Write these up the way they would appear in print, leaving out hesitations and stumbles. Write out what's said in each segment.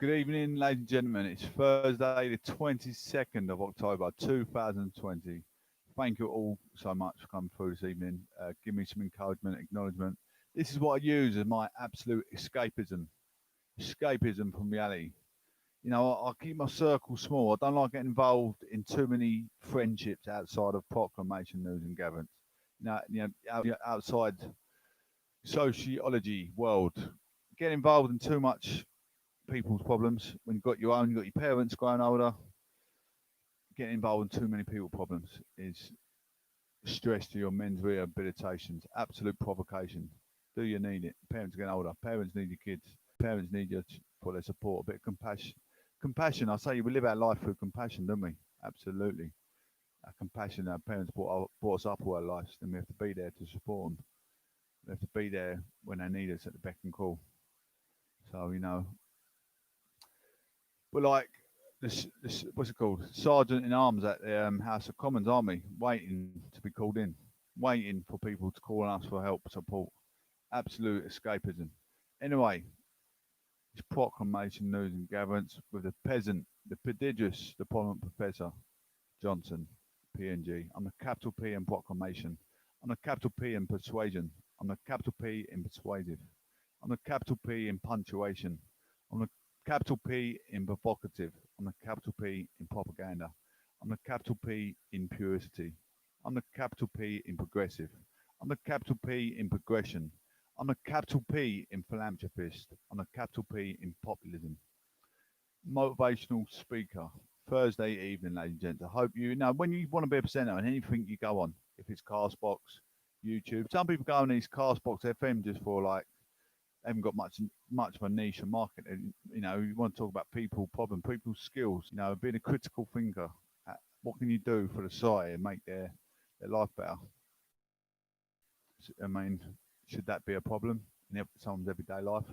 Good evening, ladies and gentlemen. It's Thursday, the 22nd of October, 2020. Thank you all so much for coming through this evening. Give me some encouragement, acknowledgement. This is what I use as my absolute escapism from reality. I keep my circle small. I don't like getting involved in too many friendships outside of proclamation news and gatherings. Outside sociology world, get involved in too much people's problems. When you've got your parents growing older, getting involved in too many people problems is stress to your men's rehabilitations, absolute provocation. Do you need it? Parents getting older. Parents need your kids. Parents need you for their support. A bit of compassion. Compassion. I say we live our life through compassion, don't we? Absolutely. Our compassion. Our parents brought us up all our lives, and we have to be there to support them. We have to be there when they need us at the beck and call. So we're like this what's it called? Sergeant in arms at the House of Commons, aren't we? Waiting to be called in, waiting for people to call on us for help, support. Absolute escapism. Anyway, it's proclamation news and gatherance with the peasant, the prodigious, the prominent Professor Johnson, PNG. I'm a capital P in proclamation. I'm a capital P in persuasion. I'm a capital P in persuasive. I'm a capital P in punctuation. I'm a capital P in provocative. I'm a capital P in propaganda. I'm a capital P in purity. I'm a capital P in progressive. I'm a capital P in progression. I'm a capital P in philanthropist. I'm a capital P in populism. Motivational speaker. Thursday evening, ladies and gents. I hope you know when you want to be a presenter on anything you go on, if it's Castbox, YouTube. Some people go on these Castbox FM just for like haven't got much of a niche market. You want to talk about people, people's skills. Being a critical thinker. What can you do for the society and make their life better? I mean, should that be a problem in someone's everyday life?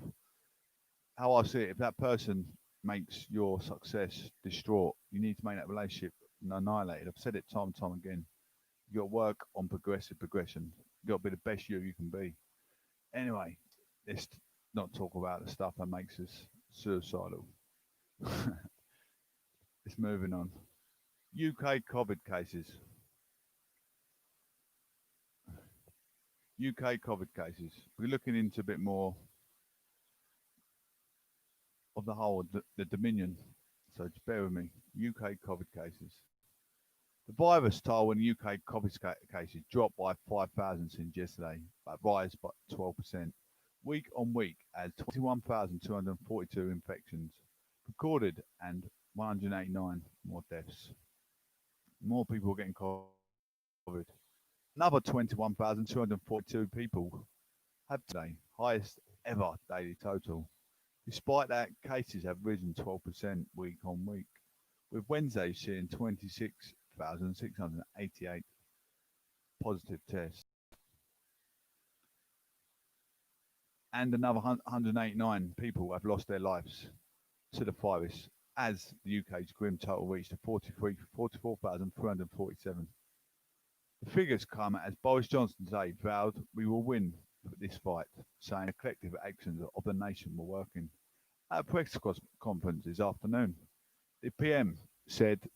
How I see it, if that person makes your success distraught, you need to make that relationship annihilated. I've said it time and time again. You got to work on progression. You got to be the best you can be. Anyway, let's not talk about the stuff that makes us suicidal. It's moving on. UK COVID cases. UK COVID cases. We're looking into a bit more of the whole, the Dominion. So just bear with me. UK COVID cases. The virus toll in UK COVID cases dropped by 5,000 since yesterday, but rise by 12%. Week on week, as 21,242 infections recorded and 189 more deaths. More people getting COVID. Another 21,242 people have today, highest ever daily total. Despite that, cases have risen 12% week on week, with Wednesday seeing 26,688 positive tests. And another 189 people have lost their lives to the virus, as the UK's grim total reached 44,347. The figures come as Boris Johnson today vowed we will win this fight, saying the collective actions of the nation were working. At a press conference this afternoon, the PM said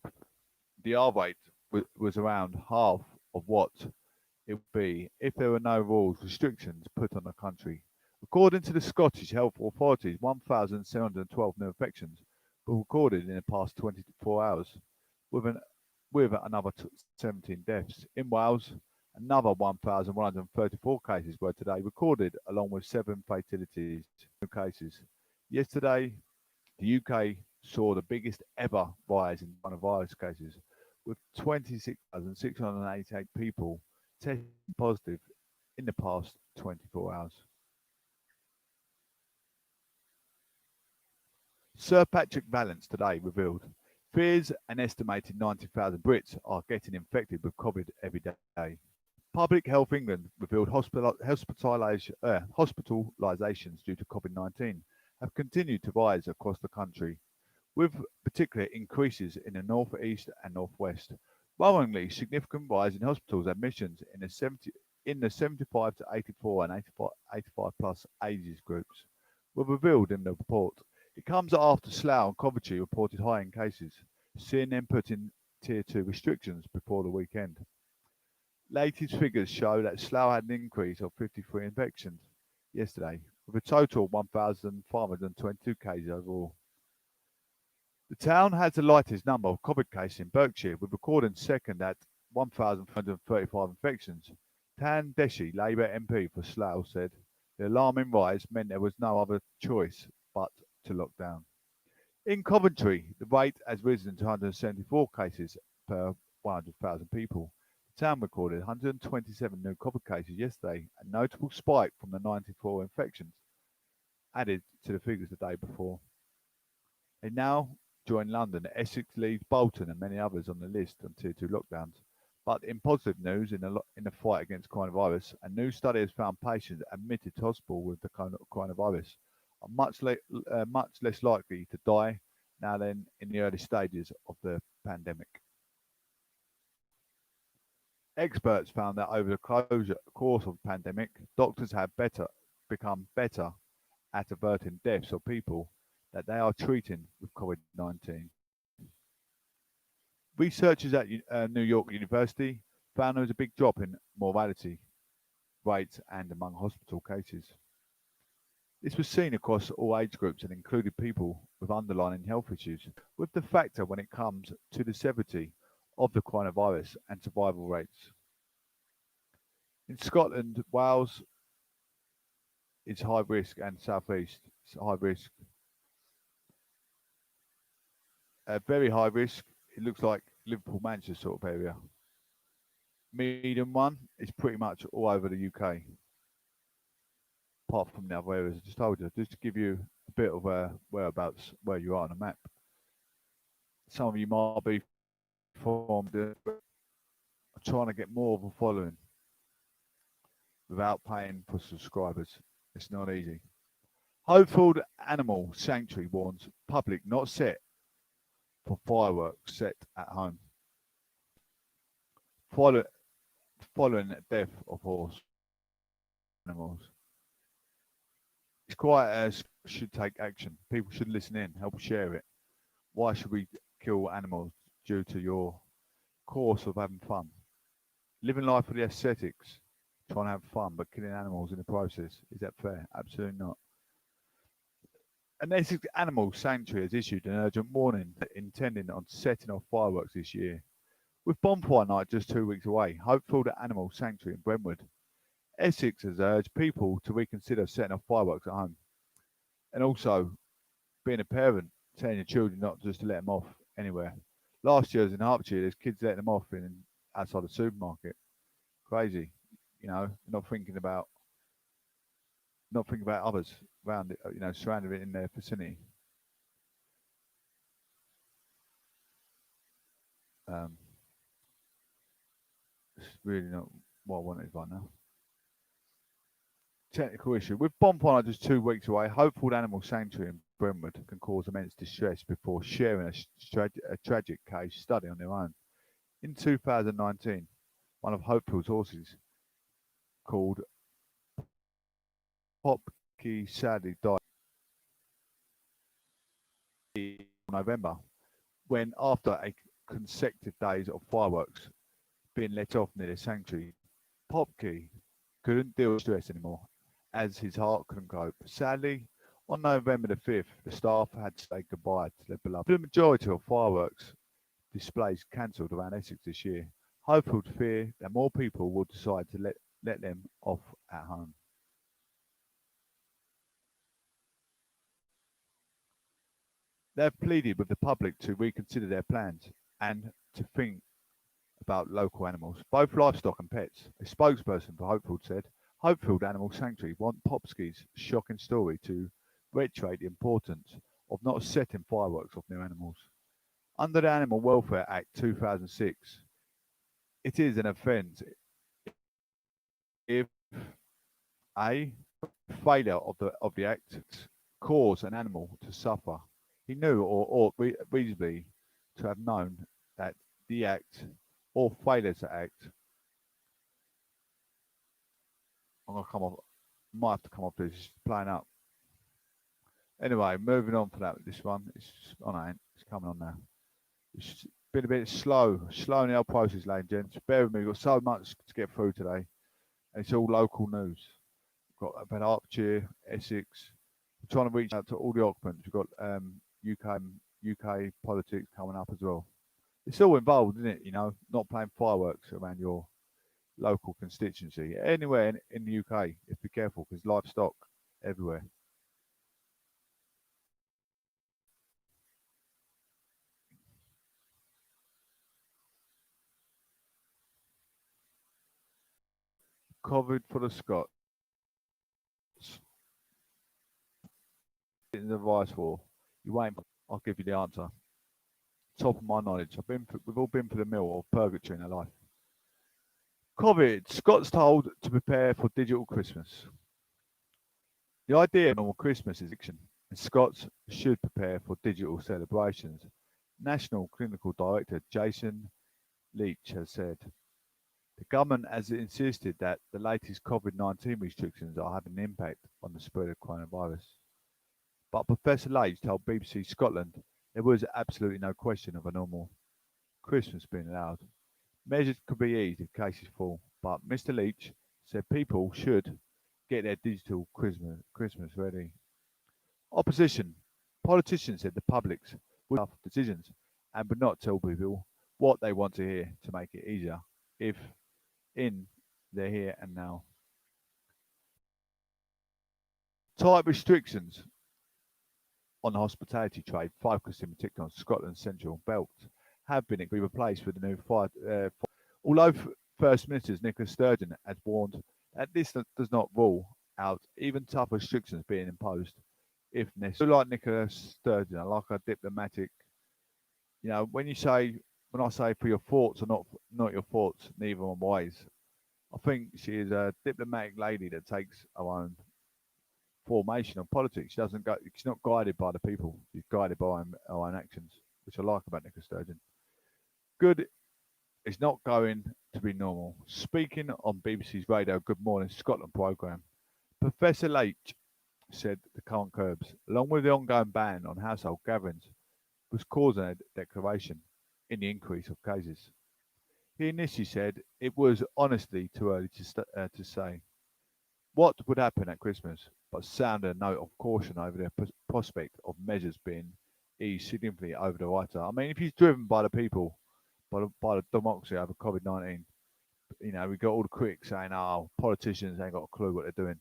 the R rate was around half of what it would be if there were no restrictions put on the country. According to the Scottish Health Authorities, 1,712 new infections were recorded in the past 24 hours, with another 17 deaths. In Wales, another 1,134 cases were today recorded, along with 7 fatalities. New cases. Yesterday, the UK saw the biggest ever rise in coronavirus cases, with 26,688 people testing positive in the past 24 hours. Sir Patrick Vallance today revealed fears an estimated 90,000 Brits are getting infected with COVID every day. Public Health England revealed hospitalisations due to COVID-19 have continued to rise across the country, with particular increases in the north east and northwest. Worryingly, significant rise in hospitals admissions in the 75 to 84 and 85 plus ages groups were revealed in the report. It comes after Slough and Coventry reported high in cases, seeing them put in Tier 2 restrictions before the weekend. Latest figures show that Slough had an increase of 53 infections yesterday, with a total of 1,522 cases overall. The town has the lightest number of COVID cases in Berkshire, with recording second at 1,435 infections. Tan Deshi, Labour MP for Slough, said the alarming rise meant there was no other choice but to lock down. In Coventry, the rate has risen to 174 cases per 100,000 people. The town recorded 127 new COVID cases yesterday, a notable spike from the 94 infections added to the figures the day before. They now join London, Essex, Leeds, Bolton, and many others on the list on Tier 2 lockdowns. But in positive news, in the fight against coronavirus, a new study has found patients admitted to hospital with the coronavirus are much less likely to die now than in the early stages of the pandemic. Experts found that over the course of the pandemic, doctors have become better at averting deaths of people that they are treating with COVID-19. Researchers at New York University found there was a big drop in mortality rates and among hospital cases. This was seen across all age groups and included people with underlying health issues, with the factor when it comes to the severity of the coronavirus and survival rates. In Scotland, Wales is high risk and South East is high risk. Very high risk, it looks like Liverpool, Manchester sort of area. Medium one is pretty much all over the UK, apart from the other areas I just told you, just to give you a bit of whereabouts where you are on the map. Some of you might be trying to get more of a following without paying for subscribers. It's not easy. Hopefield Animal Sanctuary warns public not set for fireworks set at home. Following the death of horse animals. It's quite should take action. People should listen in, help share it. Why should we kill animals due to your course of having fun? Living life for the aesthetics, trying to have fun, but killing animals in the process. Is that fair? Absolutely not. An Essex Animal Sanctuary has issued an urgent warning intending on setting off fireworks this year. With Bonfire Night just 2 weeks away, Hopefield Animal Sanctuary in Brentwood, Essex has urged people to reconsider setting off fireworks at home. And also, being a parent, telling your children not just to let them off anywhere. Last year, in Hertfordshire, there's kids letting them off outside the supermarket. Crazy, not thinking about others around it, surrounding it in their vicinity. It's really not what I wanted right now. Technical issue. With Bonfire just 2 weeks away, Hopefield Animal Sanctuary in Brentwood can cause immense distress before sharing a tragic case study on their own. In 2019, one of Hopefield's horses, called Popkey, sadly died in November, when after a consecutive days of fireworks being let off near the sanctuary, Popkey couldn't deal with stress anymore, as his heart couldn't cope. Sadly, on November the 5th, the staff had to say goodbye to their beloved. The majority of fireworks displays cancelled around Essex this year. Hopefield fear that more people will decide to let them off at home. They have pleaded with the public to reconsider their plans and to think about local animals, both livestock and pets. A spokesperson for Hopefield said, Hopefield Animal Sanctuary want Popsky's shocking story to reiterate the importance of not setting fireworks off near animals. Under the Animal Welfare Act 2006, it is an offence if a failure of the act cause an animal to suffer. He knew or reasonably to have known that the act or failure to act. I'm gonna come off. Might have to come off this. Playing up. Anyway, moving on for that. This one, it's coming on now. It's been a bit slow in the old process, ladies and gents. Bear with me. We've got so much to get through today. And it's all local news. We've got about Hertfordshire, Essex. We're trying to reach out to all the occupants. We've got UK politics coming up as well. It's all involved, isn't it? You know, not playing fireworks around your local constituency. Anywhere in the UK, if be careful because livestock everywhere. COVID for the Scots. In the advice for you wait. I'll give you the answer. Top of my knowledge, we've all been for the mill of purgatory in our life. COVID. Scots told to prepare for digital Christmas. The idea of normal Christmas is action, and Scots should prepare for digital celebrations. National Clinical Director Jason Leach has said. The government has insisted that the latest COVID-19 restrictions are having an impact on the spread of coronavirus. But Professor Leach told BBC Scotland there was absolutely no question of a normal Christmas being allowed. Measures could be eased if cases fall, but Mr. Leach said people should get their digital Christmas ready. Opposition. Politicians said the publics would have decisions and would not tell people what they want to hear to make it easier if in their here and now. Tight restrictions on the hospitality trade, focused in particular on Scotland's central belt, have been replaced with the new fire. Although First Minister Nicola Sturgeon has warned that this does not rule out even tougher restrictions being imposed if necessary. Like Nicola Sturgeon, I like a diplomatic. You know, when I say for your thoughts or not your thoughts, neither one ways. I think she is a diplomatic lady that takes her own formation of politics. She doesn't go. She's not guided by the people. She's guided by her own actions, which I like about Nicola Sturgeon. Good. It's not going to be normal. Speaking on BBC's Radio Good Morning Scotland programme, Professor Leach said the current curbs, along with the ongoing ban on household gatherings, was causing a declaration in the increase of cases. He initially said it was honestly too early to say what would happen at Christmas, but sounded a note of caution over the prospect of measures being eased significantly over the writer. I mean, if he's driven by the people, by the democracy over COVID-19, you know, we got all the critics saying, "Oh, politicians ain't got a clue what they're doing."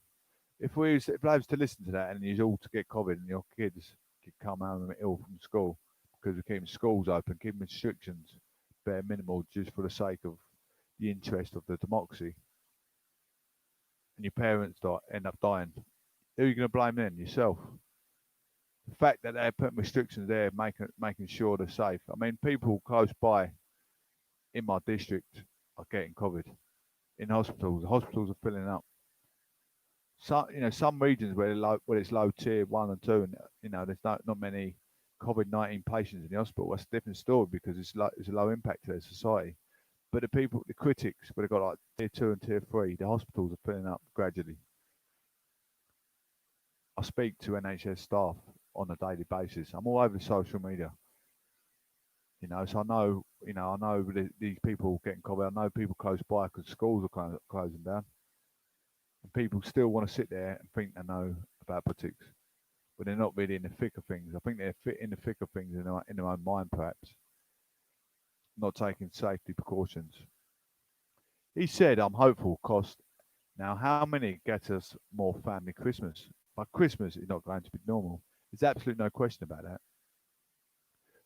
If I was to listen to that and you all to get COVID and your kids could come home ill from school because we're keeping schools open, keeping restrictions bare minimal just for the sake of the interest of the democracy, and your parents end up dying, who are you going to blame then? Yourself. The fact that they're putting restrictions there, making sure they're safe. I mean, people close by in my district are getting COVID in hospitals. The hospitals are filling up. So, you know, some regions where it's low tier 1 and 2, and you know, there's not many COVID-19 patients in the hospital. That's a different story because it's a low impact to their society. But the critics, where they've got like tier 2 and tier 3, the hospitals are filling up gradually. I speak to NHS staff on a daily basis. I'm all over social media, you know, so I know these people getting COVID. I know people close by because schools are closing down, and people still want to sit there and think they know about politics, but they're not really in the thick of things. I think they're in the thick of things in their own mind, perhaps, not taking safety precautions. He said, "I'm hopeful." Cost now, how many get us more family Christmas? But Christmas is not going to be normal. There's absolutely no question about that.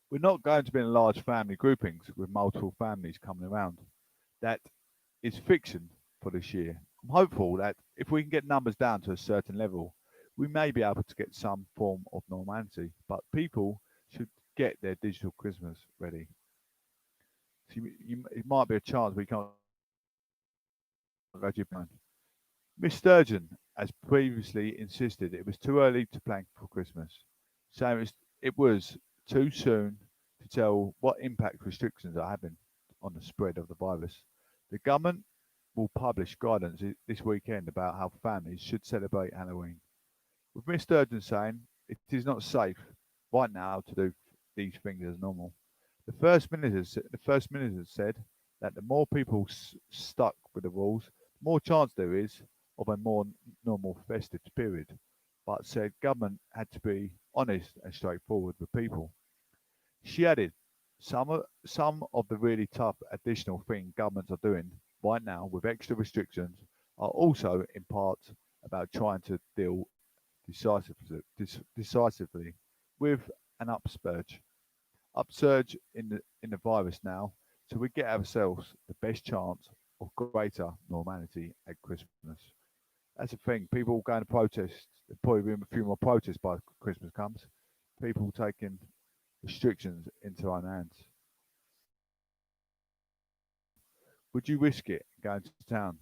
We're not going to be in large family groupings with multiple families coming around. That is fiction for this year. I'm hopeful that if we can get numbers down to a certain level, we may be able to get some form of normality. But people should get their digital Christmas ready. So it might be a chance we can't go to your. Miss Sturgeon has previously insisted it was too early to plan for Christmas, saying it was too soon to tell what impact restrictions are having on the spread of the virus. The government will publish guidance this weekend about how families should celebrate Halloween. With Miss Sturgeon saying it is not safe right now to do these things as normal. The first minister said that the more people stuck with the rules, the more chance there is of a more normal festive period. But said government had to be honest and straightforward with people. She added, some of the really tough additional things governments are doing right now with extra restrictions are also in part about trying to deal decisively with an upsurge in the virus now, so we get ourselves the best chance of greater normality at Christmas. That's the thing. People going to protest. There'll probably be a few more protests by Christmas comes. People taking restrictions into their own hands. Would you risk it going to town?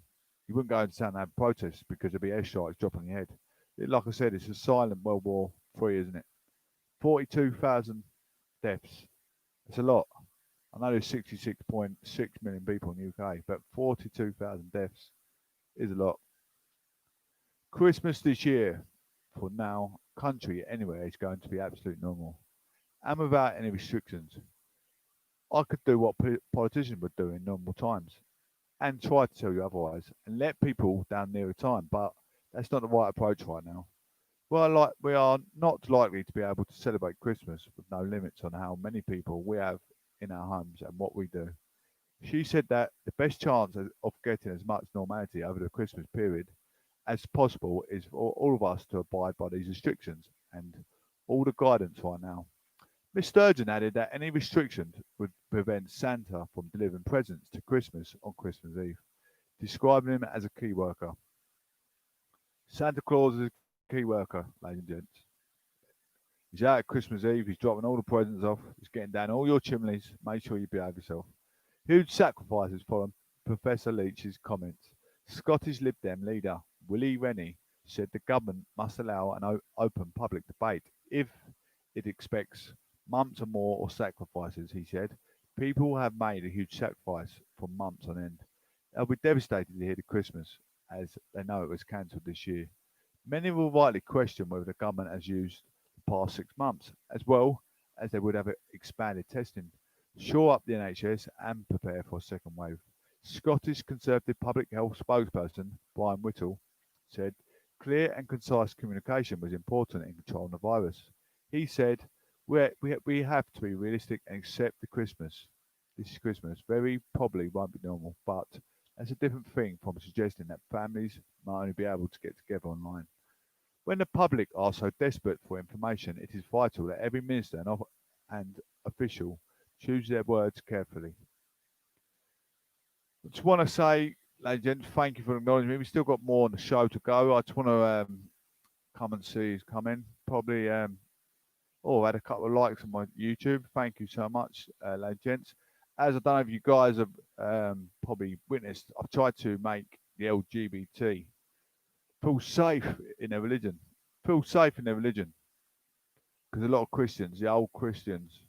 You wouldn't go into town and have protests because there'd be airstrikes dropping on your head. Like I said, it's a silent World War III, isn't it? 42,000 deaths. It's a lot. I know there's 66.6 million people in the UK, but 42,000 deaths is a lot. Christmas this year, for now, country anywhere is going to be absolutely normal and without any restrictions. I could do what politicians would do in normal times and try to tell you otherwise and let people down nearer time, but that's not the right approach right now. We are not likely to be able to celebrate Christmas with no limits on how many people we have in our homes and what we do. She said that the best chance of getting as much normality over the Christmas period as possible is for all of us to abide by these restrictions and all the guidance right now. Miss Sturgeon added that any restrictions would prevent Santa from delivering presents to Christmas on Christmas Eve, describing him as a key worker. Santa Claus is a key worker, ladies and gents. He's out at Christmas Eve, he's dropping all the presents off, he's getting down all your chimneys, make sure you behave yourself. Huge sacrifices following Professor Leach's comments. Scottish Lib Dem leader Willie Rennie said the government must allow an open public debate if it expects months or more or sacrifices, he said. People have made a huge sacrifice for months on end. They'll be devastated to hear the Christmas, as they know it was cancelled this year. Many will rightly question whether the government has used the past 6 months, as well as they would have expanded testing, shore up the NHS and prepare for a second wave. Scottish Conservative Public Health spokesperson Brian Whittle said clear and concise communication was important in controlling the virus. He said, we have to be realistic and accept this is Christmas, very probably won't be normal, but that's a different thing from suggesting that families might only be able to get together online. When the public are so desperate for information, it is vital that every minister and official choose their words carefully. I just want to say, ladies and gents, thank you for acknowledging me. We've still got more on the show to go. I just want to come and see who's come in. Probably, I had a couple of likes on my YouTube. Thank you so much, ladies and gents. As I don't know if you guys have probably witnessed, I've tried to make the LGBT feel safe in their religion. Feel safe in their religion. Because a lot of Christians, the old Christians,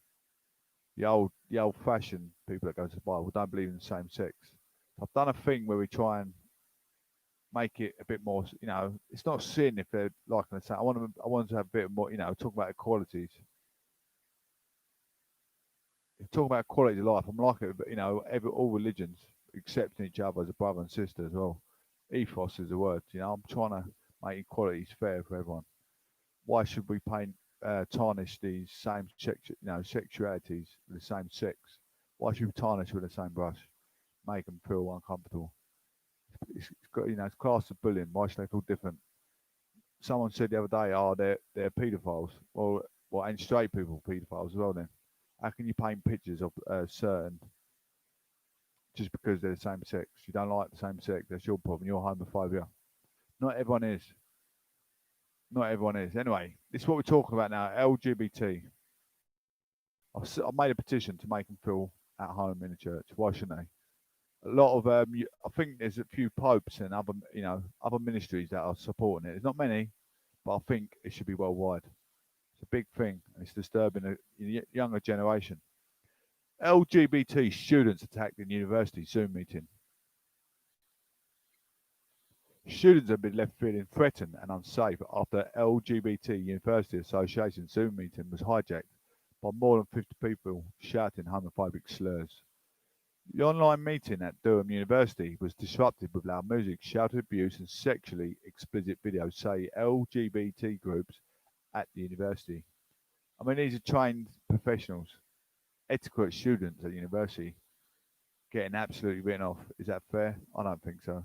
the old-fashioned people that go to the Bible don't believe in the same sex. I've done a thing where we try and make it a bit more, it's not sin if they're like the same. I want them to have a bit more, talk about equalities. If talking about quality of life, I'm like it, but all religions accepting each other as a brother and sister as well. Ethos is the word. I'm trying to make equalities fair for everyone. Why should we tarnish these same sexualities with the same sex? Why should we tarnish with the same brush? Make them feel uncomfortable. It's class of bullying. Why should they feel different? Someone said the other day, they're paedophiles. Well, and straight people paedophiles as well. Then, how can you paint pictures of certain just because they're the same sex? You don't like the same sex. That's your problem. You're homophobia. Not everyone is. Not everyone is. Anyway, this is what we're talking about now. LGBT. I've made a petition to make them feel at home in the church. Why shouldn't they? A lot of I think there's a few popes and other ministries that are supporting it. There's not many, but I think it should be worldwide. It's a big thing, and it's disturbing the younger generation. LGBT students attacked in university Zoom meeting. Students have been left feeling threatened and unsafe after LGBT University Association Zoom meeting was hijacked by more than 50 people shouting homophobic slurs. The online meeting at Durham University was disrupted with loud music, shouted abuse, and sexually explicit videos, say LGBT groups at the university. I mean, these are trained professionals, etiquette students at the university getting absolutely written off. Is that fair? I don't think so.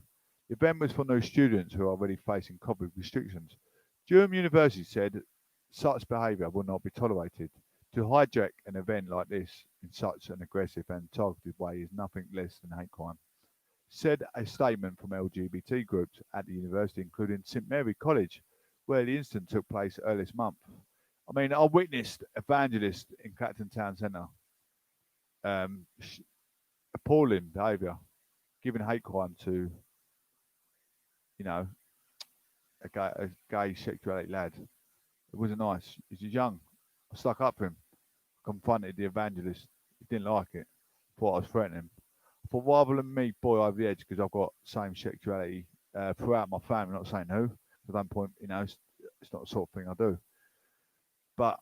The event was for new students who are already facing COVID restrictions. Durham University said such behaviour will not be tolerated. To hijack an event like this in such an aggressive and targeted way is nothing less than hate crime. Said a statement from LGBT groups at the university, including St Mary College, where the incident took place earlier this month. I mean, I witnessed evangelists in Clacton Town Centre um, appalling behaviour, giving hate crime to, you know, a gay sexuality lad. It wasn't nice. He was young. I stuck up for him, confronted the evangelist. He didn't like it. Thought I was threatening him. I thought rather than me boy over the edge because I've got same sexuality throughout my family, not saying who, I don't point, it's not the sort of thing I do. But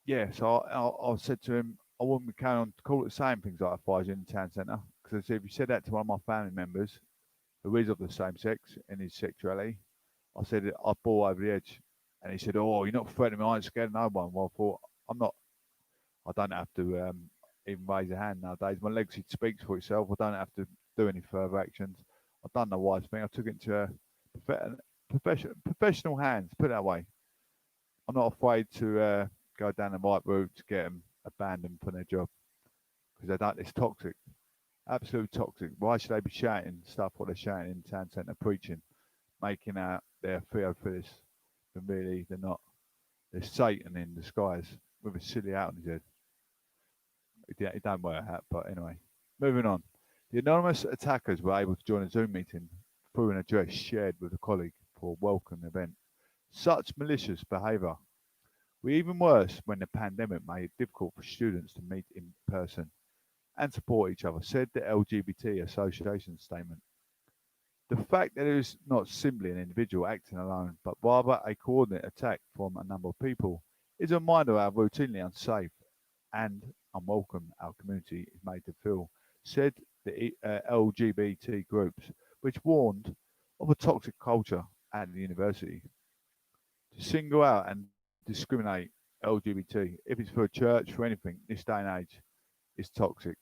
yeah, so I said to him, I wouldn't be carrying on to call it saying things like if I was in the town centre. Because I said, if you said that to one of my family members who is of the same sex in his sexuality, I said I'd ball over the edge. And he said, "Oh, you're not threatening me. I ain't scared of no one." Well, I thought I'm not. I don't have to even raise a hand nowadays. My legacy speaks for itself. I don't have to do any further actions. I've done the wise thing. I took it into professional hands. Put it that way. I'm not afraid to go down the right route to get them abandoned from their job because they don't. It's toxic, absolute toxic. Why should they be shouting stuff what they're shouting in town centre, preaching, making out they're Theophilus, but really they're not. They're Satan in disguise with a silly hat on his head. He don't wear a hat, but anyway. Moving on. The anonymous attackers were able to join a Zoom meeting through an address shared with a colleague for a welcome event. Such malicious behaviour were even worse when the pandemic made it difficult for students to meet in person and support each other, said the LGBT Association statement. The fact that it is not simply an individual acting alone, but rather a coordinated attack from a number of people, is a reminder of how routinely unsafe and unwelcome our community is made to feel, said the LGBT groups, which warned of a toxic culture at the university. To single out and discriminate LGBT, if it's for a church, for anything, this day and age, is toxic.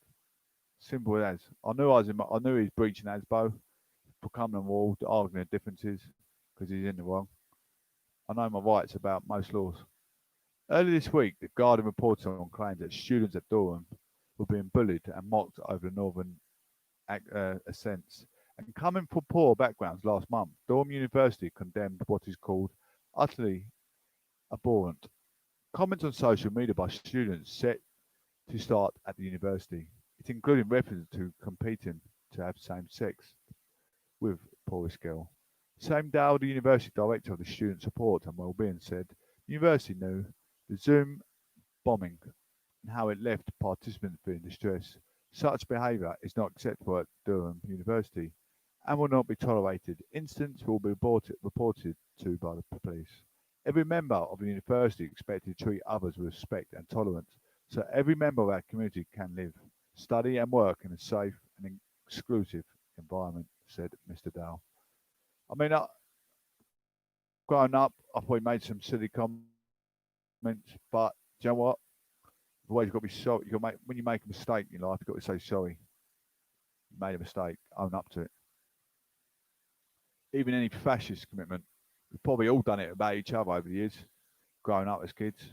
Simple as. I knew he was breaching ASBO, becoming a wall, arguing the differences because he's in the wrong. I know my rights about most laws. Earlier this week, the Guardian reported on claims that students at Durham were being bullied and mocked over the northern ascents. And coming from poor backgrounds last month, Durham University condemned what is called utterly abhorrent comments on social media by students set to start at the university. It included reference to competing to have same sex with poorest girl. Sam Dow, the university director of the Student Support and Wellbeing, said the university knew the Zoom bombing and how it left participants feeling distress. Such behaviour is not acceptable at Durham University and will not be tolerated. Incidents will be reported to by the police. Every member of the university is expected to treat others with respect and tolerance, so every member of our community can live, study and work in a safe and exclusive environment, said Mr. Dow. I mean, growing up, I probably made some silly comments, but do you know what? You've always got to be sorry. When you make a mistake in life, you've got to say sorry. You made a mistake, own up to it. Even any fascist commitment, we've probably all done it about each other over the years, growing up as kids.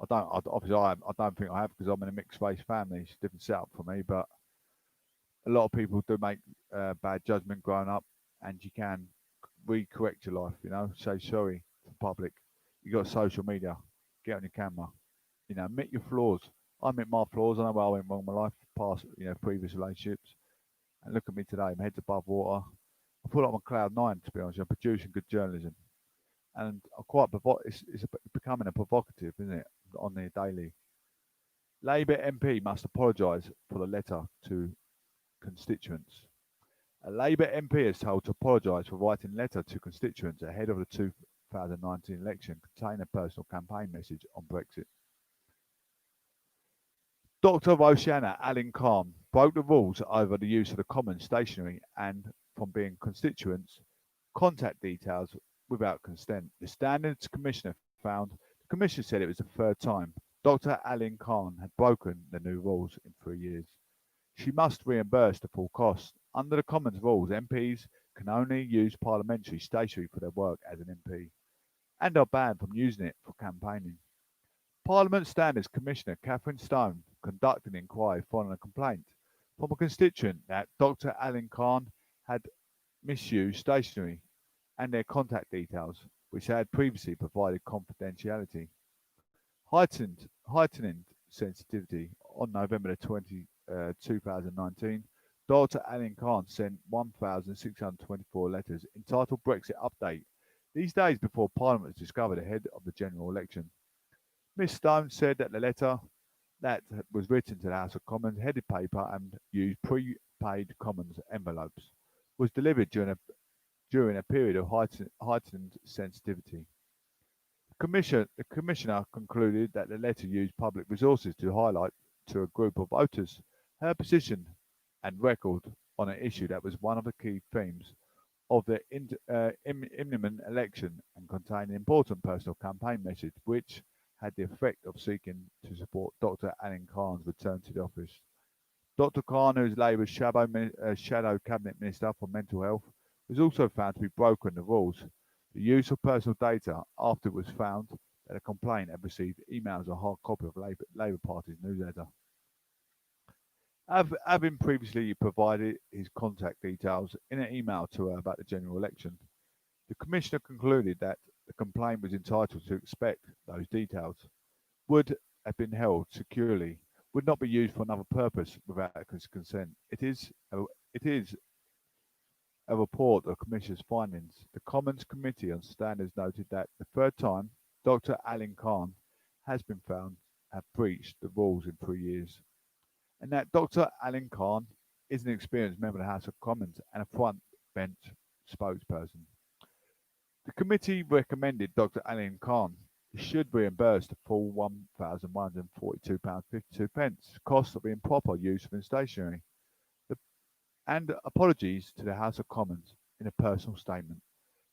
I don't think I have because I'm in a mixed race family. It's a different setup for me, but a lot of people do make bad judgment growing up, and you can re-correct your life. Say sorry to the public. You got social media, get on your camera. Admit your flaws. I admit my flaws. I know where I went wrong in my life, past, previous relationships. And look at me today. My head's above water. I feel like I'm on cloud nine, to be honest. I'm producing good journalism, and I'm quite it's becoming a provocative, isn't it, on the daily. Labour MP must apologise for the letter to constituents. A Labour MP is told to apologise for writing a letter to constituents ahead of the 2019 election containing a personal campaign message on Brexit. Dr. Roshana Alin Khan broke the rules over the use of the Commons stationery and from being constituents' contact details without consent. The Standards Commissioner found the Commission said it was the third time Dr. Alin Khan had broken the new rules in 3 years. She must reimburse the full cost. Under the Commons rules, MPs can only use parliamentary stationery for their work as an MP and are banned from using it for campaigning. Parliament Standards Commissioner Catherine Stone conducted an inquiry following a complaint from a constituent that Dr. Alin Khan had misused stationery and their contact details, which they had previously provided confidentiality. Heightening sensitivity on November 20, 2019, Dr. Alin Khan sent 1,624 letters entitled Brexit Update, these days before Parliament was discovered ahead of the general election. Miss Stone said that the letter that was written to the House of Commons, headed paper and used prepaid Commons envelopes, was delivered during a period of heightened sensitivity. The Commissioner concluded that the letter used public resources to highlight to a group of voters her position and record on an issue that was one of the key themes of the imminent election and contained an important personal campaign message which had the effect of seeking to support Dr. Alin Khan's return to the office. Dr. Khan, who is Labour's shadow cabinet minister for mental health, was also found to be broken the rules. The use of personal data after it was found that a complaint had received emails or hard copy of Labour Party's newsletter. Having previously provided his contact details in an email to her about the general election, the Commissioner concluded that the complaint was entitled to expect those details, would have been held securely, would not be used for another purpose without his consent. It is a report of the Commissioner's findings. The Commons Committee on Standards noted that the third time Dr. Alin Khan has been found to have breached the rules in 3 years, and that Dr. Alin Khan is an experienced member of the House of Commons and a front bench spokesperson. The committee recommended Dr. Alin Khan should reimburse the full £1,142.52 cost of the improper use of stationery, and apologies to the House of Commons in a personal statement.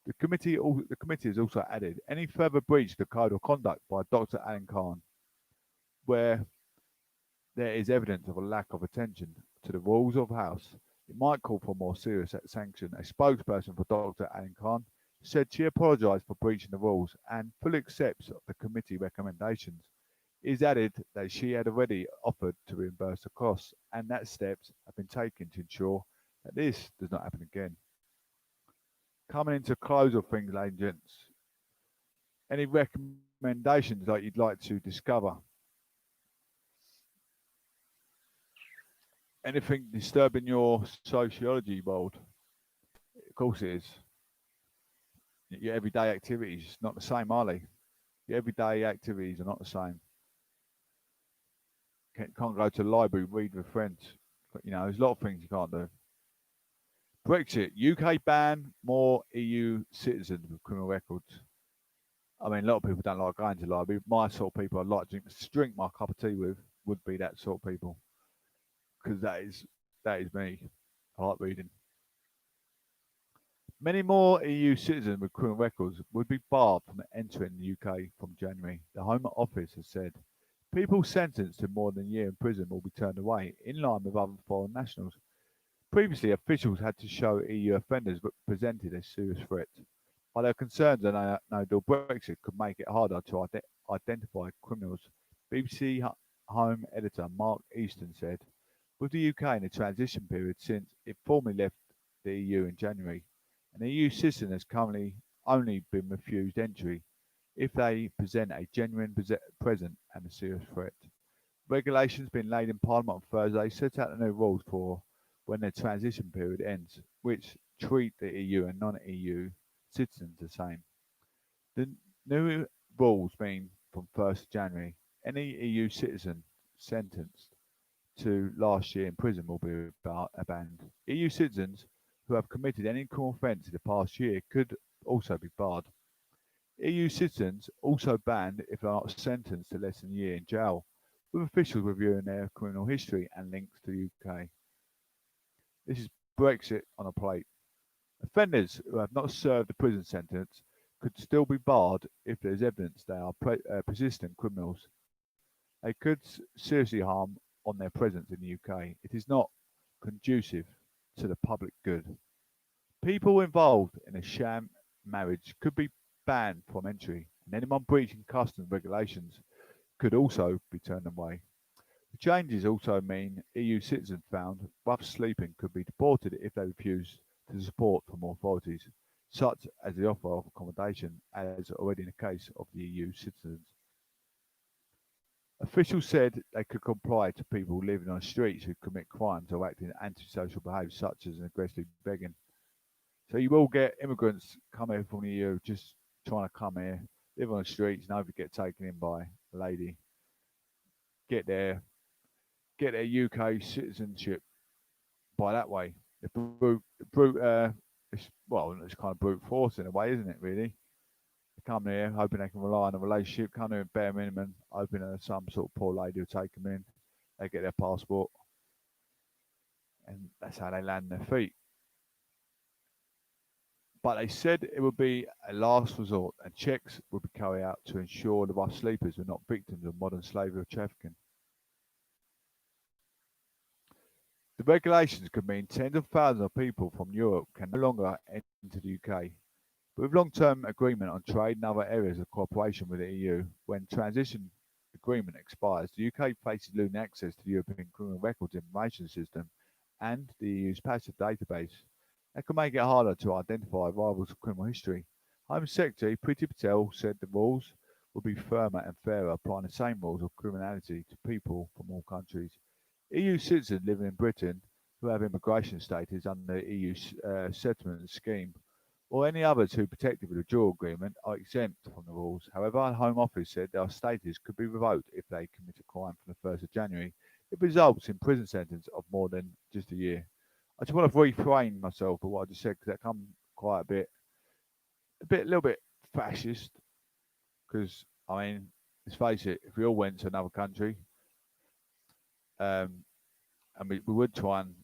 The committee has also added any further breach of the code of conduct by Dr. Alin Khan, where there is evidence of a lack of attention to the rules of the House, it might call for more serious sanction. A spokesperson for Dr. Alin Khan said she apologised for breaching the rules and fully accepts the committee recommendations. It is added that she had already offered to reimburse the costs and that steps have been taken to ensure that this does not happen again. Coming into close of things, ladies and gents, any recommendations that you'd like to discover? Anything disturbing your sociology world? Of course it is. Your everyday activities not the same, are they? Your everyday activities are not the same. Can't go to the library, read with friends. You know, there's a lot of things you can't do. Brexit. UK ban more EU citizens with criminal records. I mean, a lot of people don't like going to the library. My sort of people I'd like to drink my cup of tea with would be that sort of people. Because that is me. I like reading. Many more EU citizens with criminal records would be barred from entering the UK from January, the Home Office has said. People sentenced to more than a year in prison will be turned away, in line with other foreign nationals. Previously, officials had to show EU offenders presented a serious threat. While there are concerns that no deal Brexit could make it harder to identify criminals, BBC Home editor Mark Easton said, with the UK in a transition period since it formally left the EU in January, an EU citizen has currently only been refused entry if they present a genuine present and a serious threat. Regulations being laid in Parliament on Thursday set out the new rules for when the transition period ends, which treat the EU and non-EU citizens the same. The new rules mean from 1st January, any EU citizen sentenced to last year in prison will be banned. EU citizens who have committed any criminal offence in the past year could also be barred. EU citizens also banned if they are not sentenced to less than a year in jail, with officials reviewing their criminal history and links to the UK. This is Brexit on a plate. Offenders who have not served a prison sentence could still be barred if there is evidence they are persistent criminals. They could seriously harm on their presence in the UK. It is not conducive to the public good. People involved in a sham marriage could be banned from entry, and anyone breaching customs regulations could also be turned away. The changes also mean EU citizens found rough sleeping could be deported if they refuse to support from authorities, such as the offer of accommodation, as already in the case of the EU citizens. Officials said they could comply to people living on the streets who commit crimes or act in antisocial behaviour, such as aggressive begging. So you will get immigrants coming from the EU just trying to come here, live on the streets, and hopefully get taken in by a lady, get their UK citizenship by that way. The brute it's kind of brute force in a way, isn't it? Really, they come here hoping they can rely on a relationship, come here bare minimum, hoping that some sort of poor lady will take them in. They get their passport, and that's how they land on their feet. But they said it would be a last resort, and checks would be carried out to ensure the rough sleepers were not victims of modern slavery or trafficking. The regulations could mean tens of thousands of people from Europe can no longer enter the UK. But with long-term agreement on trade and other areas of cooperation with the EU, when transition agreement expires, the UK faces losing access to the European Criminal Records Information System and the EU's passive database. That could make it harder to identify rivals of criminal history. Home Secretary Priti Patel said the rules would be firmer and fairer, applying the same rules of criminality to people from all countries. EU citizens living in Britain who have immigration status under the EU settlement scheme, or any others who protected with a withdrawal agreement, are exempt from the rules. However, the Home Office said their status could be revoked if they commit a crime from the 1st of January. It results in prison sentence of more than just a year. I just want to refrain myself for what I just said, because that comes quite a little bit fascist. Because I mean, let's face it, if we all went to another country, and we would try and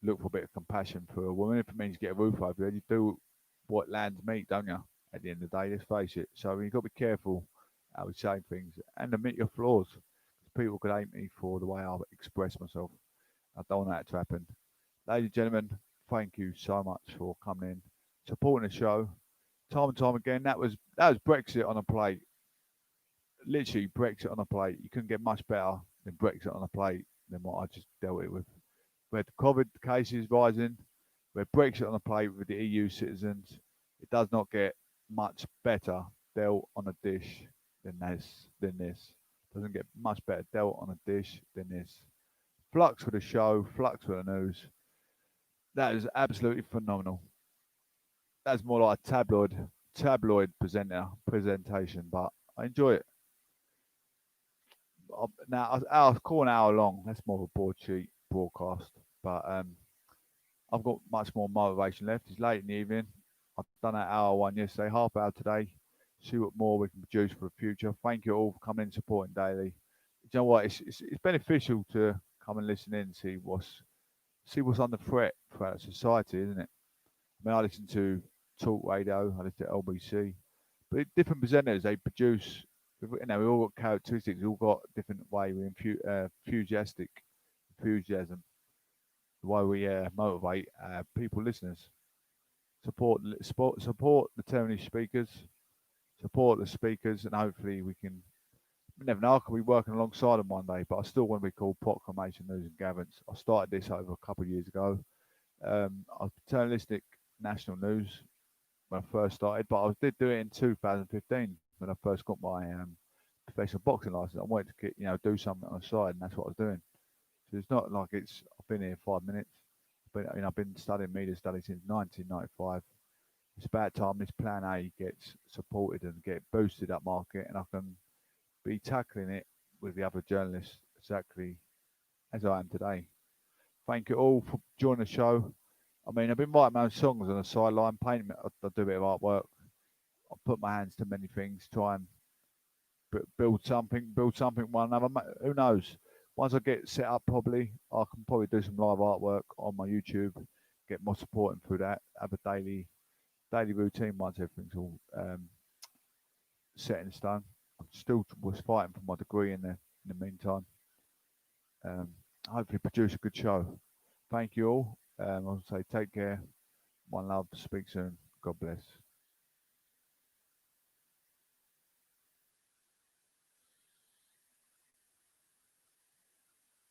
look for a bit of compassion for a woman. If it means get a roof over your head, you do what lands meet, don't you? At the end of the day, let's face it. So you've got to be careful how we say things and admit your flaws. People could hate me for the way I express myself. I don't want that to happen. Ladies and gentlemen, thank you so much for coming in, supporting the show, time and time again. That was Brexit on a plate. Literally Brexit on a plate. You couldn't get much better than Brexit on a plate than what I just dealt with. We had the COVID cases rising. We had Brexit on a plate with the EU citizens. It does not get much better dealt on a dish than this. Doesn't get much better dealt on a dish than this. Flux for the show, flux for the news. That is absolutely phenomenal. That's more like a tabloid presentation, but I enjoy it. Now, I'll call an hour long. That's more of a broadsheet broadcast, but I've got much more motivation left. It's late in the evening. I've done that hour one yesterday, half hour today. See what more we can produce for the future. Thank you all for coming in, supporting daily. You know what? It's beneficial to come and listen in, see what's under threat throughout society, isn't it? I mean, I listen to talk radio, I listen to LBC, but different presenters they produce. We've all got characteristics. We've all got a different way we enthusiasm, the way we motivate people, listeners. Support the Tony speakers, support the speakers, and hopefully we can. You never know, I could be working alongside them one day, but I still want to be called Proclamation News and Gatherance. I started this over a couple of years ago. I was paternalistic national news when I first started, but I did do it in 2015 when I first got my professional boxing license. I wanted to do something on the side, and that's what I was doing. So it's not like I've been here 5 minutes. But I've been studying media studies since 1995. It's about time this Plan A gets supported and get boosted up market, and I can be tackling it with the other journalists exactly as I am today. Thank you all for joining the show. I mean, I've been writing my own songs on the sideline, painting. I do a bit of artwork. I put my hands to many things, try and build something one another. Who knows? Once I get set up properly, I can probably do some live artwork on my YouTube, get more supporting through that, have a daily routine once everything's all set in stone. I still was fighting for my degree in the meantime. Um, Hopefully produce a good show. Thank you all. I'll say take care. One love. Speak soon. God bless.